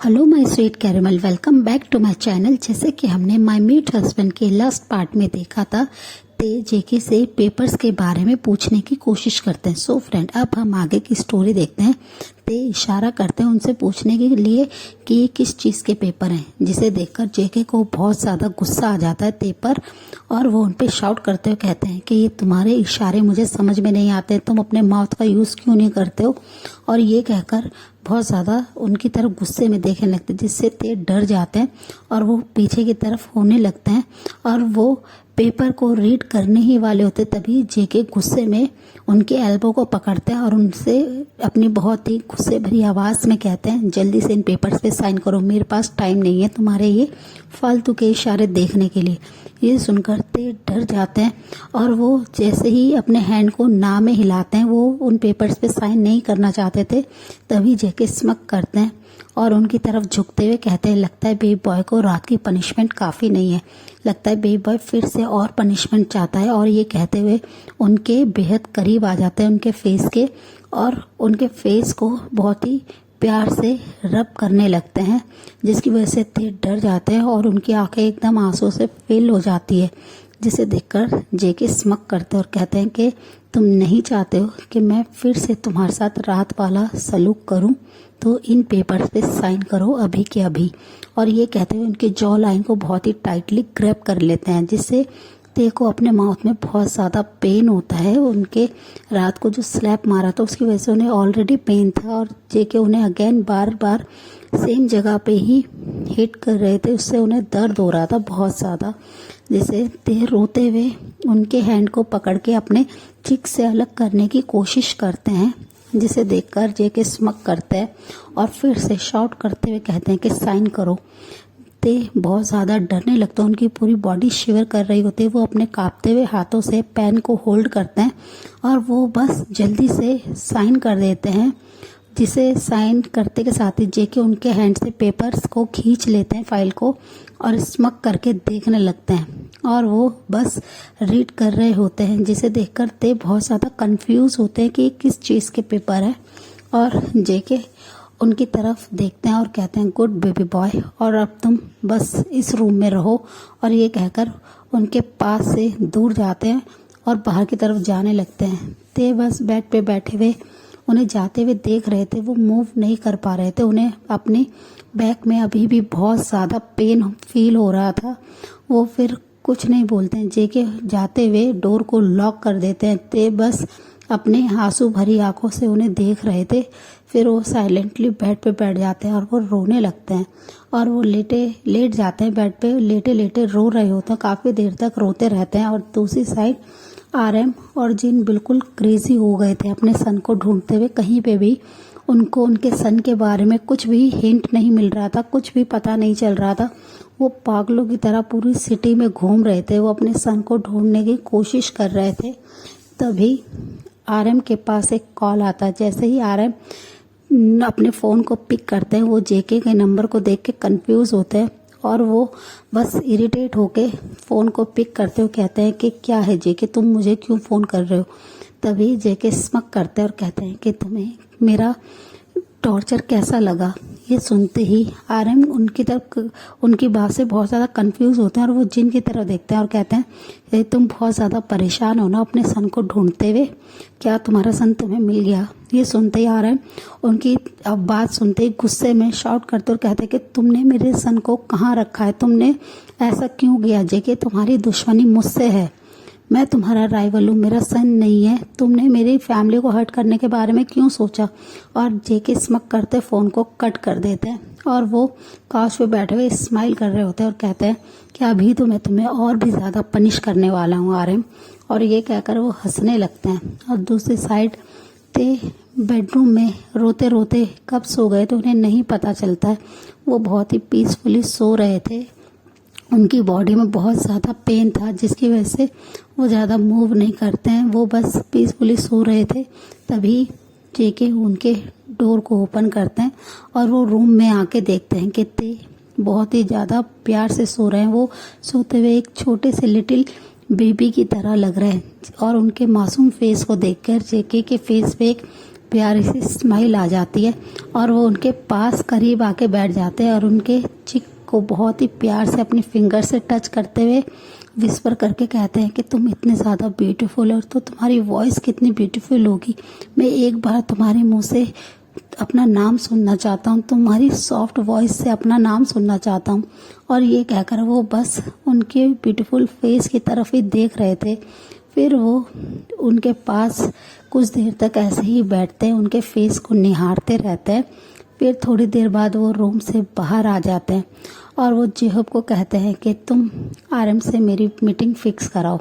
Hello my sweet caramel, welcome back to my channel. जैसे कि हमने माय म्यूट हस्बैंड के लास्ट पार्ट में देखा था, ते जेके से पेपर्स के बारे में पूछने की कोशिश करते हैं। सो फ्रेंड, अब हम आगे की स्टोरी देखते हैं। ते इशारा करते हैं उनसे पूछने के लिए कि ये किस चीज़ के पेपर हैं, जिसे देखकर जेके को बहुत ज़्यादा गुस्सा आ जाता है ते पर, और वो उन पे शाउट करते हुए कहते हैं कि ये तुम्हारे इशारे मुझे समझ में नहीं आते, तुम अपने माउथ का यूज़ क्यों नहीं करते हो। और ये कहकर बहुत ज़्यादा उनकी तरफ गुस्से में देखने लगते हैं, जिससे ते डर जाते हैं और वो पीछे की तरफ होने लगते हैं और वो पेपर को रीड करने ही वाले होते, तभी जेके गुस्से में उनके एल्बो को पकड़ते हैं और उनसे अपनी बहुत ही गुस्से भरी आवाज़ में कहते हैं, जल्दी से इन पेपर्स पे साइन करो, मेरे पास टाइम नहीं है तुम्हारे ये फालतू के इशारे देखने के लिए। ये सुनकर ते डर जाते हैं और वो जैसे ही अपने हैंड को ना में हिलाते हैं, वो उन पेपर्स पे साइन नहीं करना चाहते थे, तभी जेके स्मक करते हैं और उनकी तरफ झुकते हुए कहते हैं, लगता है बेबी बॉय को रात की पनिशमेंट काफ़ी नहीं है, लगता है बेबी बॉय फिर से और पनिशमेंट चाहता है। और ये कहते हुए उनके बेहद करीब आ जाते हैं उनके फेस के, और उनके फेस को बहुत ही प्यार से रब करने लगते हैं, जिसकी वजह से ते डर जाते हैं और उनकी आंखें एकदम आंसू से फिल हो जाती है, जिसे देखकर जेके स्मक करते हैं और कहते हैं कि तुम नहीं चाहते हो कि मैं फिर से तुम्हारे साथ रात वाला सलूक करूं, तो इन पेपर्स पे साइन करो अभी के अभी। और ये कहते हुए उनके जॉ लाइन को बहुत ही टाइटली ग्रैब कर लेते हैं, जिससे ते को अपने माउथ में बहुत ज़्यादा पेन होता है। उनके रात को जो स्लैप मारा था उसकी वजह से उन्हें ऑलरेडी पेन था, और जेके उन्हें अगेन बार बार सेम जगह पे ही हिट कर रहे थे, उससे उन्हें दर्द हो रहा था बहुत ज़्यादा। जैसे ते रोते हुए उनके हैंड को पकड़ के अपने चिक से अलग करने की कोशिश करते हैं, जिसे देखकर जेके स्मक करते हैं और फिर से शॉट करते हुए कहते हैं कि साइन करो। ते बहुत ज़्यादा डरने लगते हैं, उनकी पूरी बॉडी शिवर कर रही होती है, वो अपने कांपते हुए हाथों से पेन को होल्ड करते हैं और वो बस जल्दी से साइन कर देते हैं, जिसे साइन करते के साथ ही जेके उनके हैंड से पेपर्स को खींच लेते हैं, फाइल को, और स्मक करके देखने लगते हैं और वो बस रीड कर रहे होते हैं, जिसे देखकर ते बहुत ज़्यादा कंफ्यूज होते हैं कि किस चीज़ के पेपर है। और जेके उनकी तरफ देखते हैं और कहते हैं, गुड बेबी बॉय, और अब तुम बस इस रूम में रहो। और ये कहकर उनके पास से दूर जाते हैं और बाहर की तरफ जाने लगते हैं। ते बस बेड पे बैठे हुए उन्हें जाते हुए देख रहे थे, वो मूव नहीं कर पा रहे थे, उन्हें अपनी बैक में अभी भी बहुत ज़्यादा पेन फील हो रहा था। वो फिर कुछ नहीं बोलते हैं, जेके जाते हुए डोर को लॉक कर देते हैं। ते बस अपने आंसू भरी आंखों से उन्हें देख रहे थे, फिर वो साइलेंटली बेड पे बैठ जाते हैं और वो रोने लगते हैं, और वो लेट जाते हैं बेड पे, लेटे लेटे रो रहे होते हैं, काफ़ी देर तक रोते रहते हैं। और दूसरी साइड आरएम और जिन बिल्कुल क्रेजी हो गए थे अपने सन को ढूंढते हुए, कहीं पे भी उनको उनके सन के बारे में कुछ भी हिंट नहीं मिल रहा था, कुछ भी पता नहीं चल रहा था। वो पागलों की तरह पूरी सिटी में घूम रहे थे, वो अपने सन को ढूंढने की कोशिश कर रहे थे। तभी आरएम के पास एक कॉल आता है। जैसे ही आरएम अपने फ़ोन को पिक करते हैं, वो जेके के नंबर को देख के कंफ्यूज होते हैं और वो बस इरिटेट होके फ़ोन को पिक करते हुए कहते हैं कि क्या है जेके, तुम मुझे क्यों फ़ोन कर रहे हो। तभी जेके स्मक करते हैं और कहते हैं कि तुम्हें मेरा टॉर्चर कैसा लगा। ये सुनते ही आरएम उनकी बात से बहुत ज़्यादा कंफ्यूज होते हैं और वो जिन की तरफ देखते हैं और कहते हैं, तुम बहुत ज़्यादा परेशान हो ना अपने सन को ढूंढते हुए, क्या तुम्हारा सन तुम्हें मिल गया। ये सुनते ही आरएम उनकी अब बात सुनते ही गुस्से में शाउट करते और कहते हैं कि तुमने मेरे सन को कहाँ रखा है, तुमने ऐसा क्यों किया जेके, तुम्हारी दुश्मनी मुझसे है, मैं तुम्हारा राइवल हूँ, मेरा सन नहीं है, तुमने मेरी फैमिली को हर्ट करने के बारे में क्यों सोचा। और जेके स्मक करते फ़ोन को कट कर देते हैं और वो काउच पे बैठे हुए स्माइल कर रहे होते हैं और कहते हैं कि अभी तो मैं तुम्हें और भी ज़्यादा पनिश करने वाला हूँ आरएम। और ये कहकर वो हंसने लगते हैं। और दूसरी साइड ते बेडरूम में रोते रोते कब सो गए तो उन्हें नहीं पता चलता है। वो बहुत ही पीसफुली सो रहे थे, उनकी बॉडी में बहुत ज़्यादा पेन था, जिसकी वजह से वो ज़्यादा मूव नहीं करते हैं, वो बस पीसफुली सो रहे थे। तभी जेके उनके डोर को ओपन करते हैं और वो रूम में आके देखते हैं कि ते बहुत ही ज़्यादा प्यार से सो रहे हैं। वो सोते हुए एक छोटे से लिटिल बेबी की तरह लग रहे हैं और उनके मासूम फेस को देखकर जेके के फेस पे एक प्यारी सी स्माइल आ जाती है और वो उनके पास करीब आके बैठ जाते हैं और उनके चिक को बहुत ही प्यार से अपनी फिंगर से टच करते हुए विस्पर करके कहते हैं कि तुम इतने ज़्यादा ब्यूटीफुल हो, तो तुम्हारी वॉइस कितनी ब्यूटीफुल होगी। मैं एक बार तुम्हारे मुंह से अपना नाम सुनना चाहता हूँ, तुम्हारी सॉफ्ट वॉइस से अपना नाम सुनना चाहता हूँ। और ये कहकर वो बस उनके ब्यूटीफुल फेस की तरफ ही देख रहे थे। फिर वो उनके पास कुछ देर तक ऐसे ही बैठते हैं, उनके फेस को निहारते रहते हैं। फिर थोड़ी देर बाद वो रूम से बाहर आ जाते हैं और वो जेहब को कहते हैं कि तुम आरएम से मेरी मीटिंग फिक्स कराओ।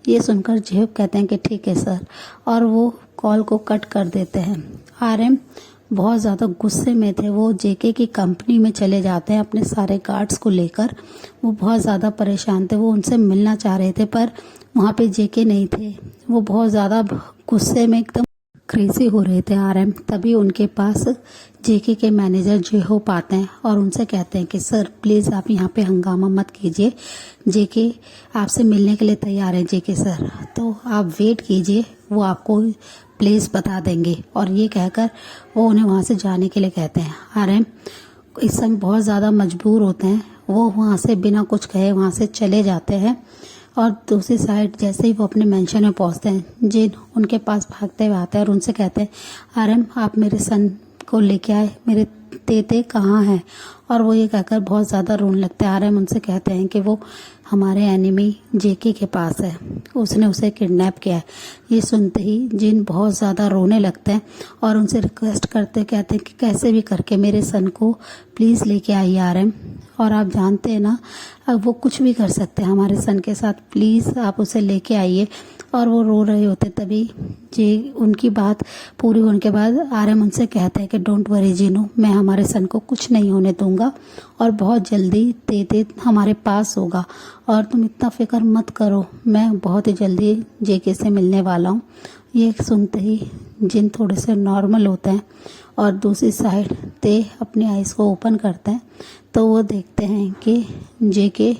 ये सुनकर जेहब कहते हैं कि ठीक है सर, और वो कॉल को कट कर देते हैं। आरएम बहुत ज़्यादा गुस्से में थे। वो जेके की कंपनी में चले जाते हैं अपने सारे गार्ड्स को लेकर। वो बहुत ज़्यादा परेशान थे, वो उनसे मिलना चाह रहे थे पर वहाँ पे जेके नहीं थे। वो बहुत ज़्यादा गुस्से में एकदम क्रेजी हो रहे थे आरएम। तभी उनके पास जेके के मैनेजर जेहोप आते हैं और उनसे कहते हैं कि सर प्लीज़ आप यहाँ पे हंगामा मत कीजिए, जेके आपसे मिलने के लिए तैयार है जेके सर, तो आप वेट कीजिए, वो आपको प्लेस बता देंगे। और ये कहकर वो उन्हें वहाँ से जाने के लिए कहते हैं। आरएम इस समय बहुत ज़्यादा मजबूर होते हैं, वो वहाँ से बिना कुछ कहे वहाँ से चले जाते हैं। और दूसरी साइड जैसे ही वो अपने मेंशन में पहुंचते हैं, जिन उनके पास भागते हुए आते हैं और उनसे कहते हैं आरएम आप मेरे सन को लेके आए, मेरे तेते कहाँ हैं। और वो ये कहकर बहुत ज़्यादा रोने लगते हैं। आरएम उनसे कहते हैं कि वो हमारे एनिमी जेके के पास है, उसने उसे किडनैप किया है। ये सुनते ही जिन बहुत ज़्यादा रोने लगते हैं और उनसे रिक्वेस्ट करते कहते हैं कि कैसे भी करके मेरे सन को प्लीज़ लेके आइए आरएम। और आप जानते हैं ना, अब वो कुछ भी कर सकते हैं हमारे सन के साथ, प्लीज़ आप उसे लेके आइए। और वो रो रहे होते तभी जी उनकी बात पूरी होने के बाद आरएम उनसे कहते हैं कि डोंट वरी जीनू, मैं हमारे सन को कुछ नहीं होने दूंगा और बहुत जल्दी तेते हमारे पास होगा और तुम इतना फिक्र मत करो, मैं बहुत ही जल्दी जेके से मिलने वाला हूँ। ये सुनते ही जिन थोड़े से नॉर्मल होते हैं और दूसरी साइड ते अपनी आइज़ को ओपन करते हैं तो वो देखते हैं कि जेके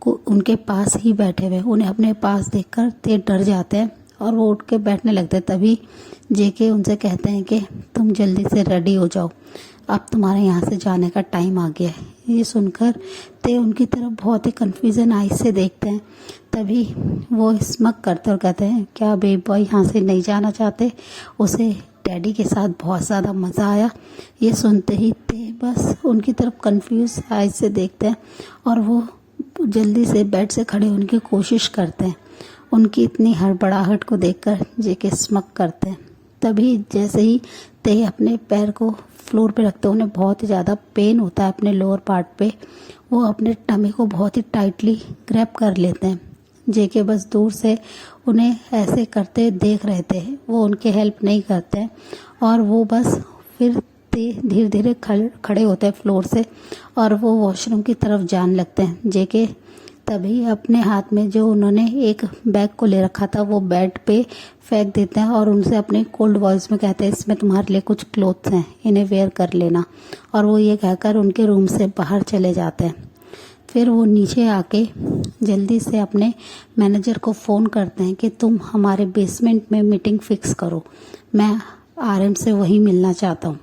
को उनके पास ही बैठे हुए। उन्हें अपने पास देखकर ते डर जाते हैं और वो उठ के बैठने लगते हैं। तभी जेके उनसे कहते हैं कि तुम जल्दी से रेडी हो जाओ, अब तुम्हारे यहाँ से जाने का टाइम आ गया है। ये सुनकर ते उनकी तरफ बहुत ही कन्फ्यूज़न आई से देखते हैं। तभी वो स्मक करते और कहते हैं क्या बेबी बॉय यहाँ से नहीं जाना चाहते, उसे डैडी के साथ बहुत ज़्यादा मज़ा आया। ये सुनते ही ते बस उनकी तरफ कन्फ्यूज आई से देखते हैं और वो जल्दी से बेड से खड़े होने की कोशिश करते हैं। उनकी इतनी हड़बड़ाहट को देखकर जेके स्मक करते हैं। तभी जैसे ही ते अपने पैर को फ्लोर पे रखते हैं, उन्हें बहुत ही ज़्यादा पेन होता है अपने लोअर पार्ट पे। वो अपने टमी को बहुत ही टाइटली ग्रैब कर लेते हैं। जेके बस दूर से उन्हें ऐसे करते देख रहे थे, वो उनके हेल्प नहीं करते हैं और वो बस फिर धीरे धीरे खड़े होते हैं फ्लोर से और वो वॉशरूम की तरफ जाने लगते हैं। जेके तभी अपने हाथ में जो उन्होंने एक बैग को ले रखा था वो बेड पे फेंक देते हैं और उनसे अपने कोल्ड वॉइस में कहते हैं इसमें तुम्हारे लिए कुछ क्लोथ्स हैं, इन्हें वेयर कर लेना। और वो ये कहकर उनके रूम से बाहर चले जाते हैं। फिर वो नीचे आके जल्दी से अपने मैनेजर को फ़ोन करते हैं कि तुम हमारे बेसमेंट में मीटिंग फिक्स करो, मैं आरएम से वही मिलना चाहता हूँ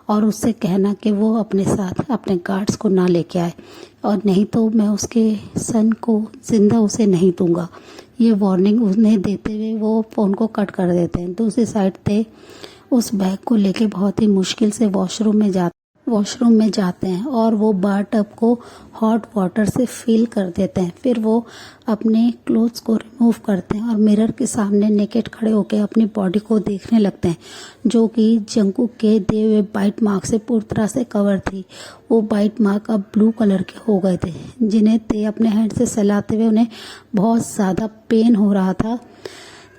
और उससे कहना कि वो अपने साथ अपने गार्ड्स को ना लेके आए और नहीं तो मैं उसके सन को जिंदा उसे नहीं दूंगा। ये वार्निंग उन्हें देते हुए वो फ़ोन को कट कर देते हैं। दूसरी साइड पे उस बैग को लेके बहुत ही मुश्किल से वॉशरूम में जाते हैं और वो बार टब को हॉट वाटर से फिल कर देते हैं। फिर वो अपने क्लोथ्स को रिमूव करते हैं और मिरर के सामने नेकेड खड़े होकर अपनी बॉडी को देखने लगते हैं, जो कि जंकुक के दिए हुए बाइट मार्क से पूरी तरह से कवर थी। वो बाइट मार्क अब ब्लू कलर के हो गए थे, जिन्हें ते अपने हैंड से सहलाते हुए उन्हें बहुत ज़्यादा पेन हो रहा था।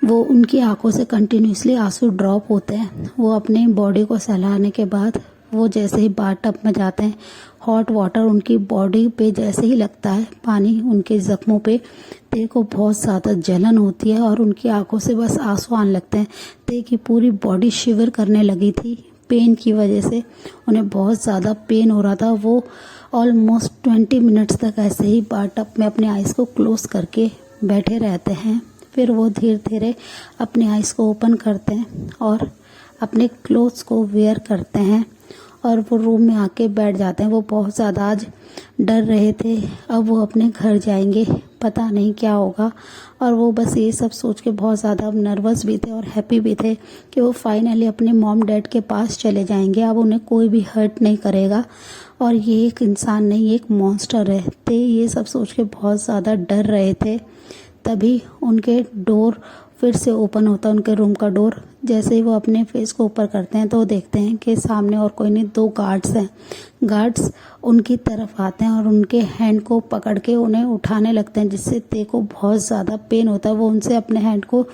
वो उनकी आंखों से कंटिन्यूसली आंसू ड्रॉप होते हैं। वो अपने बॉडी को सहलाने के बाद वो जैसे ही बाथ टब में जाते हैं, हॉट वाटर उनकी बॉडी पे जैसे ही लगता है, पानी उनके जख्मों पे, ते को बहुत ज़्यादा जलन होती है और उनकी आंखों से बस आंसू आने लगते हैं। ते की पूरी बॉडी शिवर करने लगी थी पेन की वजह से, उन्हें बहुत ज़्यादा पेन हो रहा था। वो ऑलमोस्ट 20 मिनट्स तक ऐसे ही बाथ टब में अपने आइज़ को क्लोज करके बैठे रहते हैं। फिर वो धीरे धीरे अपने आइज़ को ओपन करते हैं और अपने क्लोथ्स को वेयर करते हैं और वो रूम में आके बैठ जाते हैं। वो बहुत ज़्यादा आज डर रहे थे, अब वो अपने घर जाएंगे, पता नहीं क्या होगा। और वो बस ये सब सोच के बहुत ज़्यादा नर्वस भी थे और हैप्पी भी थे कि वो फाइनली अपने मॉम डैड के पास चले जाएंगे। अब उन्हें कोई भी हर्ट नहीं करेगा और ये एक इंसान नहीं, एक मॉन्स्टर है। ते ये सब सोच के बहुत ज़्यादा डर रहे थे। तभी उनके डोर फिर से ओपन होता है, उनके रूम का डोर। जैसे ही वो अपने फेस को ऊपर करते हैं तो देखते हैं कि सामने और कोई नहीं, 2 गार्ड्स हैं। गार्ड्स उनकी तरफ आते हैं और उनके हैंड को पकड़ के उन्हें उठाने लगते हैं, जिससे ते को बहुत ज़्यादा पेन होता है। वो उनसे अपने हैंड को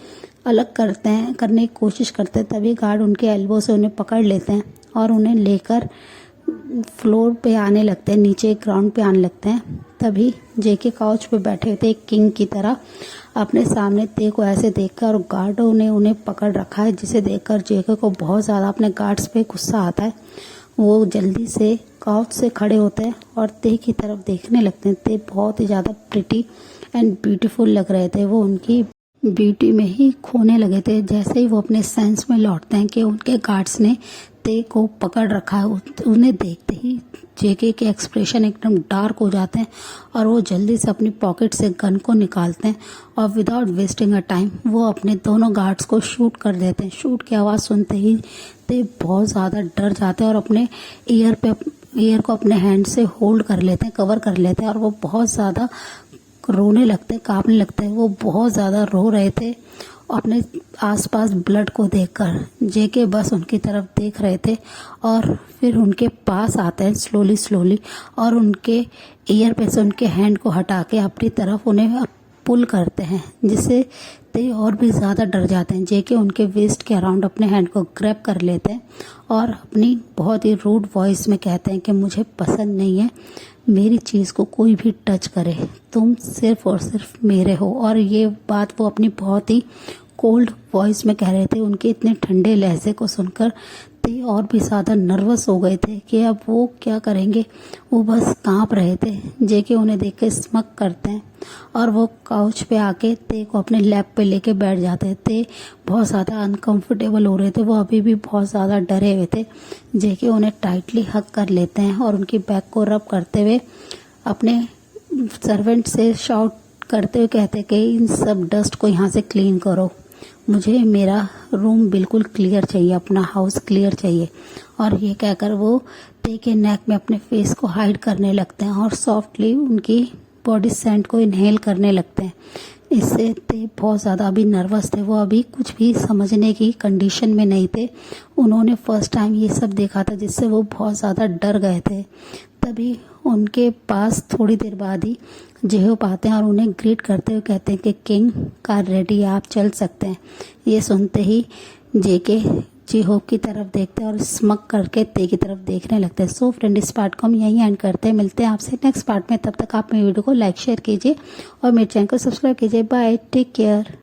अलग करने की कोशिश करते हैं। तभी गार्ड उनके एल्बो से उन्हें पकड़ लेते हैं और उन्हें लेकर फ्लोर पे आने लगते हैं, नीचे ग्राउंड पे आने लगते हैं। तभी जेके काउच पे बैठे थे एक किंग की तरह अपने सामने ते को ऐसे देखकर, और गार्डों ने उन्हें पकड़ रखा है, जिसे देखकर जेके को बहुत ज़्यादा अपने गार्ड्स पे गुस्सा आता है। वो जल्दी से काउच से खड़े होते हैं और ते की तरफ देखने लगते हैं। ते बहुत ही ज़्यादा प्रिटी एंड ब्यूटीफुल लग रहे थे। वो उनकी ब्यूटी में ही खोने लगे थे। जैसे ही वो अपने सेंस में लौटते हैं कि उनके गार्ड्स ने ते को पकड़ रखा है, उन्हें देखते ही जेके के एक्सप्रेशन एकदम डार्क हो जाते हैं और वो जल्दी से अपनी पॉकेट से गन को निकालते हैं और विदाउट वेस्टिंग अ टाइम वो अपने दोनों गार्ड्स को शूट कर देते हैं। शूट की आवाज़ सुनते ही ते बहुत ज़्यादा डर जाते हैं और अपने ईयर को अपने हैंड से होल्ड कर लेते हैं, कवर कर लेते हैं, और वो बहुत ज़्यादा रोने लगते हैं, कांपने लगते हैं। वो बहुत ज़्यादा रो रहे थे अपने आसपास ब्लड को देखकर। जेके बस उनकी तरफ देख रहे थे और फिर उनके पास आते हैं स्लोली और उनके ईयर पे से उनके हैंड को हटा के अपनी तरफ उन्हें पुल करते हैं, जिससे ते और भी ज़्यादा डर जाते हैं। जेके उनके वेस्ट के अराउंड अपने हैंड को ग्रैब कर लेते हैं और अपनी बहुत ही रूड वॉइस में कहते हैं कि मुझे पसंद नहीं है मेरी चीज़ को कोई भी टच करे, तुम सिर्फ और सिर्फ मेरे हो। और ये बात वो अपनी बहुत ही कोल्ड वॉइस में कह रहे थे। उनके इतने ठंडे लहजे को सुनकर ते और भी ज़्यादा नर्वस हो गए थे कि अब वो क्या करेंगे। वो बस कांप रहे थे। जेके उन्हें देख के स्मक करते हैं और वो काउच पे आके ते को अपने लैप पे लेके बैठ जाते हैं। ते बहुत ज़्यादा अनकंफर्टेबल हो रहे थे, वो अभी भी बहुत ज़्यादा डरे हुए थे। जेके उन्हें टाइटली हग कर लेते हैं और उनकी बैक को रब करते हुए अपने सर्वेंट से शाउट करते हुए कहते हैं कि इन सब डस्ट को यहाँ से क्लीन करो, मुझे मेरा रूम बिल्कुल क्लियर चाहिए, अपना हाउस क्लियर चाहिए। और ये कहकर वो ते के नेक में अपने फेस को हाइड करने लगते हैं और सॉफ्टली उनकी बॉडी सेंट को इनहेल करने लगते हैं। इससे ते बहुत ज़्यादा अभी नर्वस थे, वो अभी कुछ भी समझने की कंडीशन में नहीं थे। उन्होंने फर्स्ट टाइम ये सब देखा था, जिससे वो बहुत ज़्यादा डर गए थे। तभी उनके पास थोड़ी देर बाद ही जेहोप आते हैं और उन्हें ग्रीट करते हुए कहते हैं कि किंग कार रेडी, आप चल सकते हैं। ये सुनते ही जेके जेहोप की तरफ देखते हैं और स्मक करके ते की तरफ देखने लगते हैं। सो फ्रेंड, इस पार्ट को हम यहीं एंड करते हैं। मिलते हैं आपसे नेक्स्ट पार्ट में। तब तक आप मेरी वीडियो को लाइक शेयर कीजिए और मेरे चैनल को सब्सक्राइब कीजिए। Bye, take care.